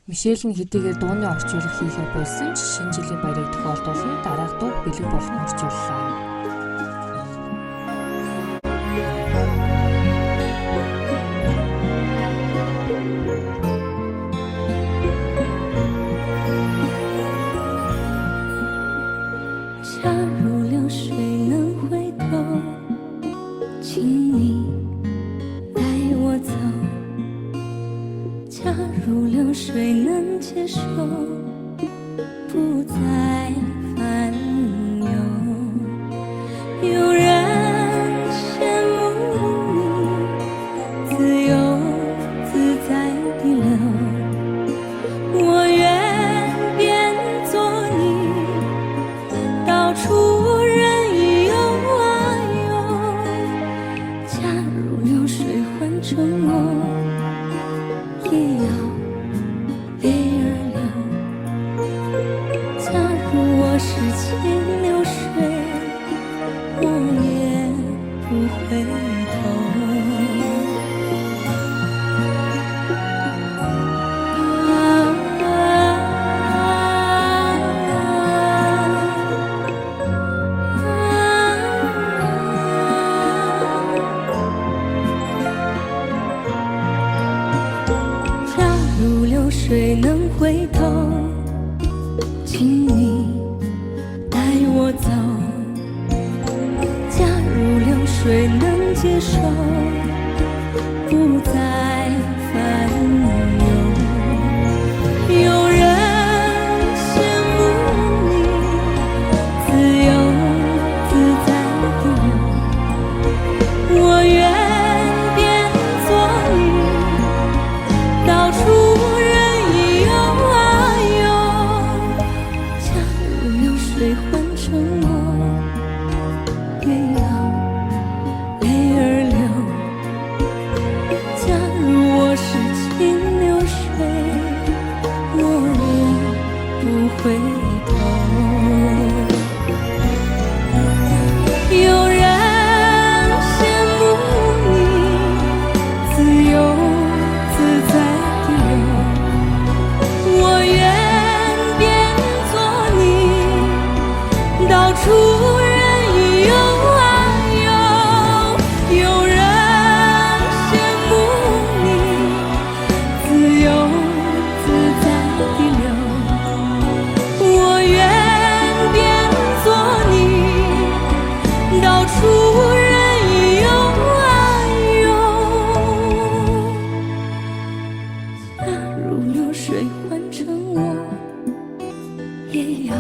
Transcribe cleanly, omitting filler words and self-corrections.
Мишель нь хэдийгээр дууны орчуулга хийхээ болсон ч шинэ жилийн баярыг тохиолдуулан дараах дуу бэлэг болгон орчууллаа.水能回头，请你带我走。假如流水能接受，不再烦忧。有人羡慕你自由自在地流，我愿变作你到处。水换成我，也要泪儿流。假如我是清流水，我也不回头。有人羡慕你自由自在地流，我愿到处人游啊游，有人羡慕你自由自在地流，我愿变作你到处人游啊游。假如流水换成我，也要